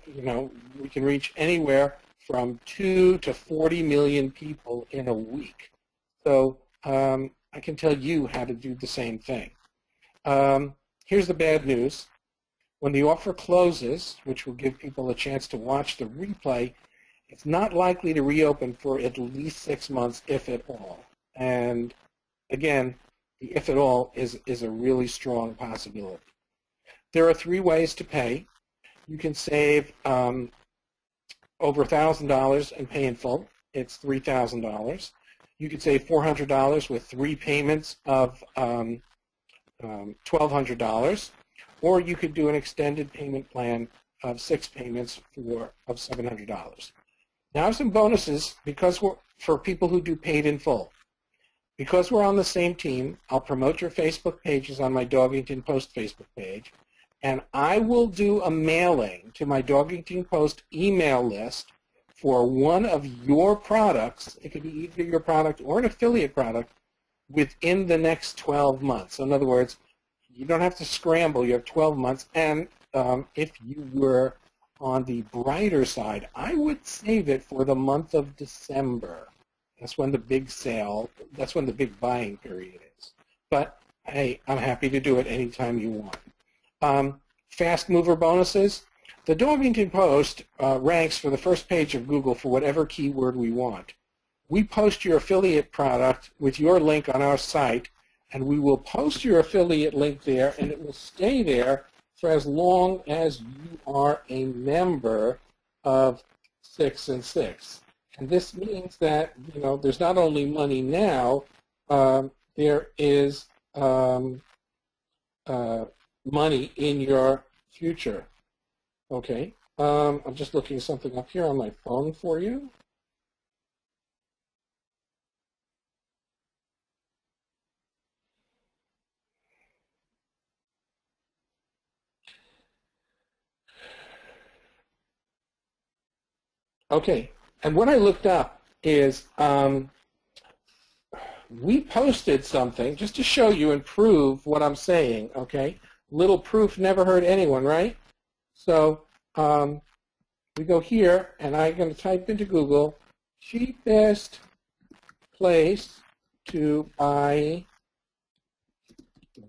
we can reach anywhere from 2 to 40 million people in a week. So I can tell you how to do the same thing. Here's the bad news. When the offer closes, which will give people a chance to watch the replay, it's not likely to reopen for at least 6 months, if at all. And again, the if at all is a really strong possibility. There are 3 ways to pay. You can save over $1,000 and pay in full. It's $3,000. You could save $400 with 3 payments of $1,200. Or you could do an extended payment plan of 6 payments of $700. Now I have some bonuses for people who do paid in full. Because we're on the same team, I'll promote your Facebook pages on my Dogington Post Facebook page, and I will do a mailing to my Dogington Post email list for one of your products. It could be either your product or an affiliate product within the next 12 months. So in other words, you don't have to scramble. You have 12 months. And if you were on the brighter side, I would save it for the month of December. That's when the big sale, that's when the big buying period is. But, hey, I'm happy to do it anytime you want. Fast mover bonuses. The Dogington Post ranks for the first page of Google for whatever keyword we want. We post your affiliate product with your link on our site, and we will post your affiliate link there, and it will stay there for as long as you are a member of 6 and 6. And this means that, there's not only money now, there is money in your future. Okay, I'm just looking something up here on my phone for you. Okay, and what I looked up is we posted something just to show you and prove what I'm saying, okay? Little proof never hurt anyone, right? So we go here, and I'm going to type into Google, cheapest place to buy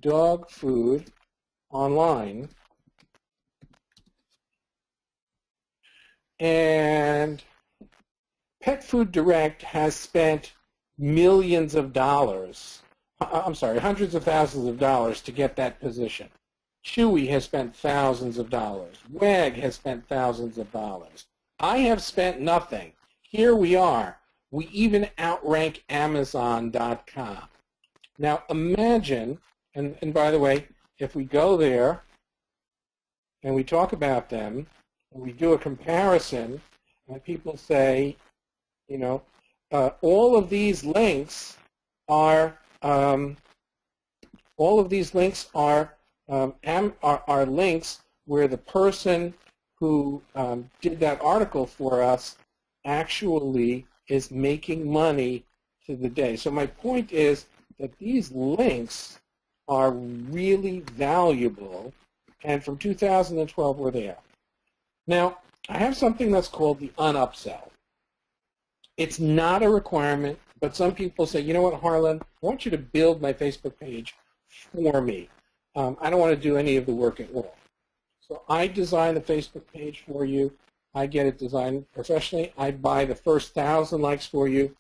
dog food online. And Pet Food Direct has spent millions of dollars, hundreds of thousands of dollars to get that position. Chewy has spent thousands of dollars. WAG has spent thousands of dollars. I have spent nothing. Here we are. We even outrank Amazon.com. Now imagine, and by the way, if we go there and we talk about them, and we do a comparison, and people say, you know, all of these links are are links where the person who did that article for us actually is making money to the day. So my point is that these links are really valuable, and from 2012 we're there. Now, I have something that's called the unupsell. It's not a requirement, but some people say, you know what, Harlan, I want you to build my Facebook page for me. I don't want to do any of the work at all. So I design the Facebook page for you. I get it designed professionally. I buy the first 1,000 likes for you.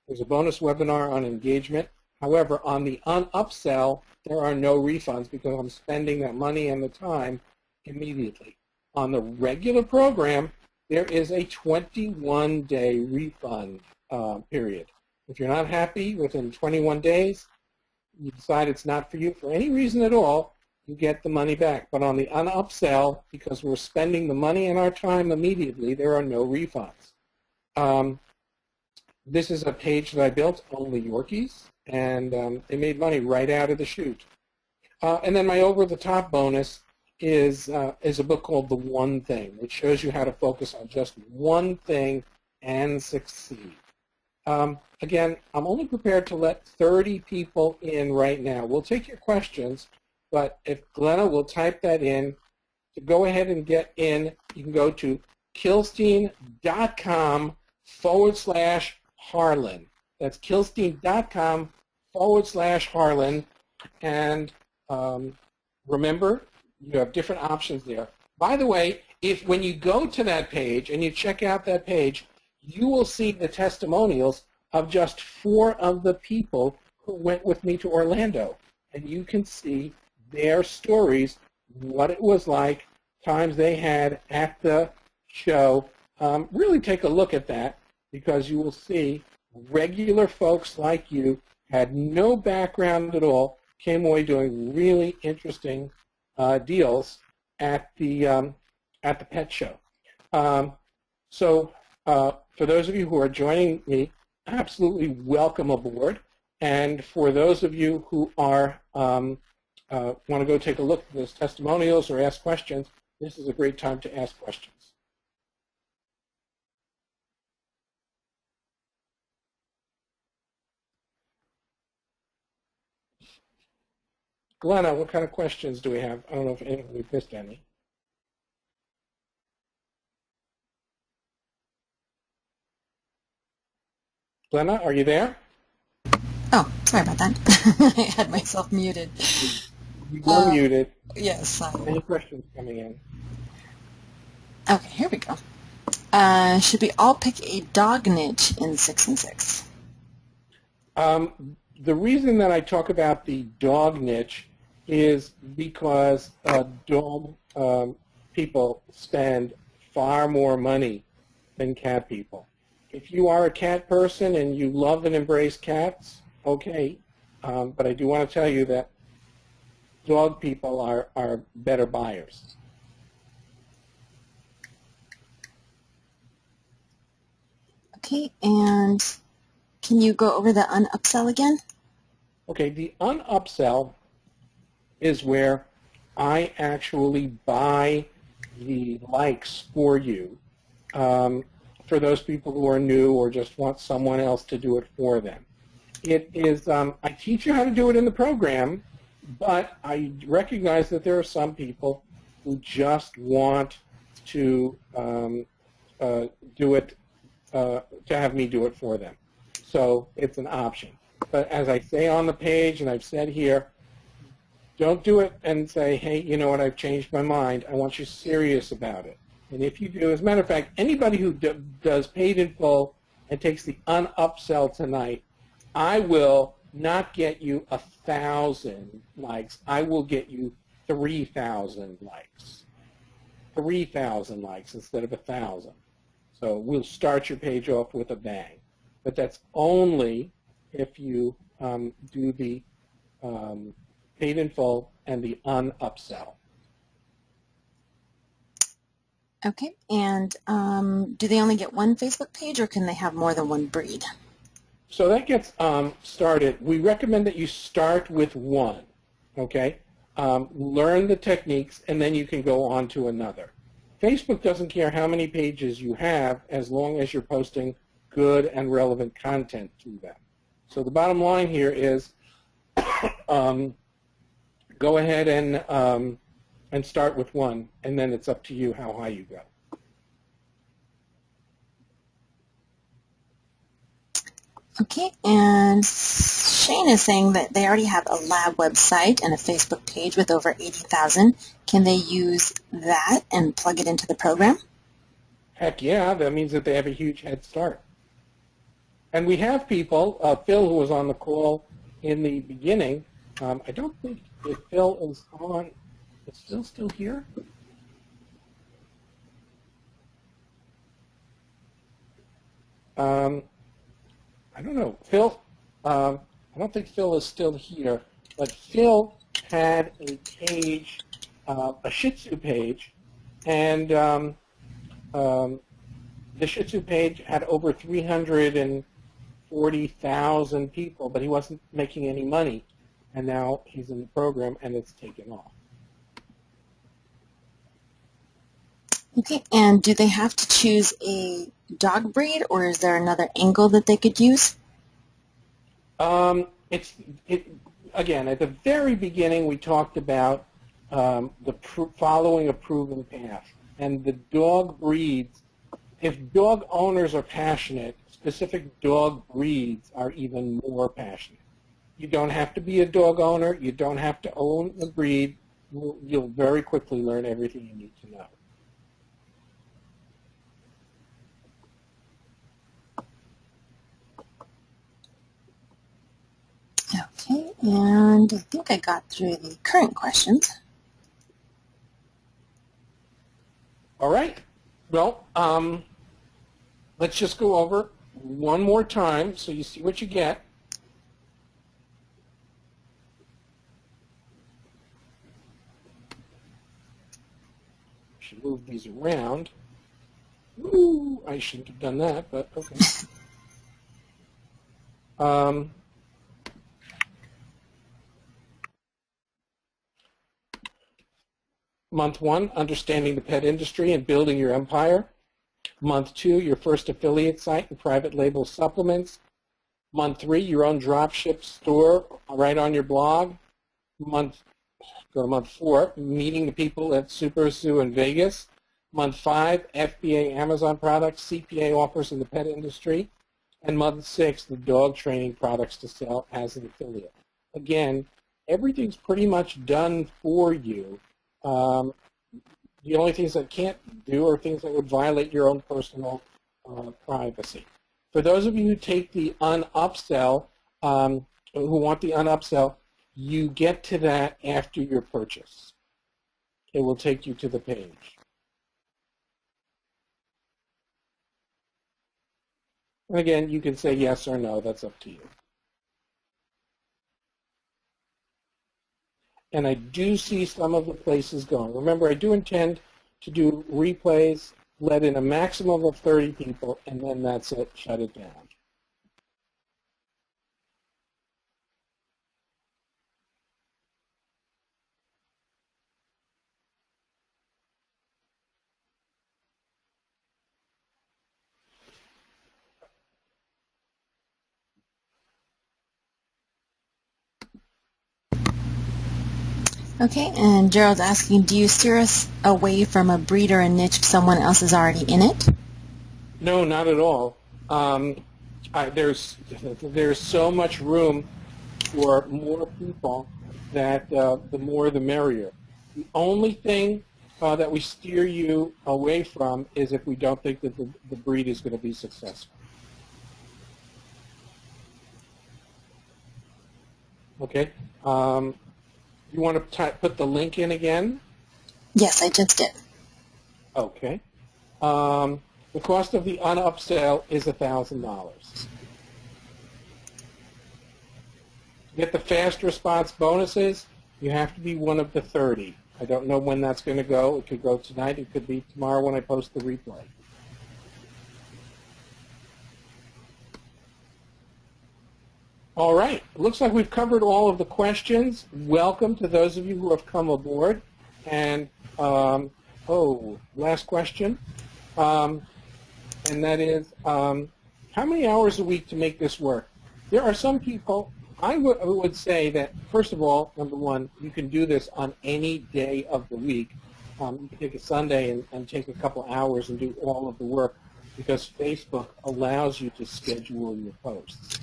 There's a bonus webinar on engagement. However, on the unupsell, there are no refunds because I'm spending that money and the time immediately. On the regular program, there is a 21-day refund period. If you're not happy within 21 days, you decide it's not for you for any reason at all, you get the money back. But on the unupsell, because we're spending the money and our time immediately, there are no refunds. This is a page that I built, Only Yorkies, and they made money right out of the chute. And then my over-the-top bonus is a book called The One Thing, which shows you how to focus on just one thing and succeed. Again, I'm only prepared to let 30 people in right now. We'll take your questions, but if Glenna will type that in, to go ahead and get in, you can go to kilstein.com/Harlan. That's kilstein.com/Harlan. And remember, you have different options there. By the way, when you go to that page and you check out that page, you will see the testimonials of just 4 of the people who went with me to Orlando. And you can see their stories, what it was like, times they had at the show. Really take a look at that, because you will see regular folks like you, had no background at all, came away doing really interesting deals at the pet show. For those of you who are joining me, absolutely welcome aboard. And for those of you who are want to go take a look at those testimonials or ask questions, this is a great time to ask questions. Glenna, what kind of questions do we have? I don't know if we've missed any. Glenna, are you there? Oh, sorry about that. I had myself muted. You were muted. Yes. Any questions coming in? Okay, here we go. Should we all pick a dog niche in 6 and 6? The reason that I talk about the dog niche is because dog people spend far more money than cat people. If you are a cat person and you love and embrace cats, okay, but I do want to tell you that dog people are better buyers. Okay, and can you go over the unupsell again? Okay, the unupsell is where I actually buy the likes for you. For those people who are new or just want someone else to do it for them. It is, I teach you how to do it in the program, but I recognize that there are some people who just want to do it, to have me do it for them. So it's an option. But as I say on the page, and I've said here, don't do it and say, hey, you know what, I've changed my mind. I want you serious about it. And if you do, as a matter of fact, anybody who does paid in full and takes the unupsell tonight, I will not get you 1,000 likes. I will get you 3,000 likes. 3,000 likes instead of 1,000. So we'll start your page off with a bang. But that's only if you do the paid in full and the unupsell. Okay, and do they only get one Facebook page, or can they have more than one breed? So that gets started. We recommend that you start with one, okay? Learn the techniques, and then you can go on to another. Facebook doesn't care how many pages you have as long as you're posting good and relevant content to them. So the bottom line here is go ahead and start with one, and then it's up to you how high you go. Okay, and Shane is saying that they already have a lab website and a Facebook page with over 80,000. Can they use that and plug it into the program? Heck yeah, that means that they have a huge head start. And we have people, Phil, who was on the call in the beginning. I don't think if Phil is on, is Phil still here? I don't know. Phil, I don't think Phil is still here, but Phil had a page, a Shih Tzu page, and the Shih Tzu page had over 340,000 people, but he wasn't making any money. And now he's in the program, and it's taken off. Okay, and do they have to choose a dog breed, or is there another angle that they could use? Again, at the very beginning, we talked about following a proven path. And the dog breeds, if dog owners are passionate, specific dog breeds are even more passionate. You don't have to be a dog owner. You don't have to own a breed. You'll very quickly learn everything you need to know. Okay, and I think I got through the current questions. All right. Well, let's just go over one more time so you see what you get. I should move these around. Ooh, I shouldn't have done that, but okay. Month 1, understanding the pet industry and building your empire. Month 2, your first affiliate site and private label supplements. Month 3, your own dropship store right on your blog. Go to month 4, meeting the people at Super Zoo in Vegas. Month 5, FBA Amazon products, CPA offers in the pet industry. And month 6, the dog training products to sell as an affiliate. Again, everything's pretty much done for you. The only things that can't do are things that would violate your own personal privacy. For those of you who take the unupsell, who want the unupsell, you get to that after your purchase. It will take you to the page. And again, you can say yes or no. That's up to you. And I do see some of the places going. Remember, I do intend to do replays, let in a maximum of 30 people, and then that's it, shut it down. Okay, and Gerald's asking, do you steer us away from a breed or a niche if someone else is already in it? No, not at all. There's so much room for more people that the more the merrier. The only thing that we steer you away from is if we don't think that the breed is going to be successful. Okay. You want to put the link in again? Yes, I just did. Okay. The cost of the unupsell is $1,000. To get the fast response bonuses, you have to be one of the 30. I don't know when that's going to go. It could go tonight. It could be tomorrow when I post the replay. All right. It looks like we've covered all of the questions. Welcome to those of you who have come aboard. And, last question. And that is, how many hours a week to make this work? There are some people, I would say that, first of all, number one, you can do this on any day of the week. You can take a Sunday and take a couple hours and do all of the work because Facebook allows you to schedule your posts.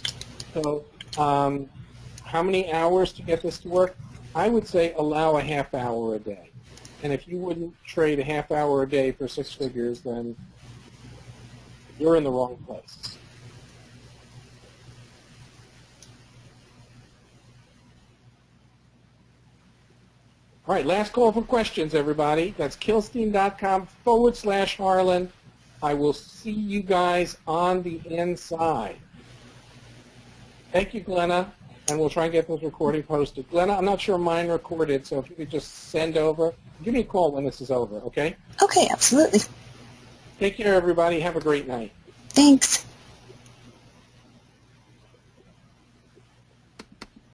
So how many hours to get this to work? I would say allow a half hour a day. And if you wouldn't trade a half hour a day for 6 figures, then you're in the wrong place. All right, last call for questions, everybody. That's Kilstein.com/Harlan. I will see you guys on the inside. Thank you, Glenna, and we'll try and get this recording posted. Glenna, I'm not sure mine recorded, so if you could just send over, give me a call when this is over, okay? Okay, absolutely. Take care, everybody. Have a great night. Thanks.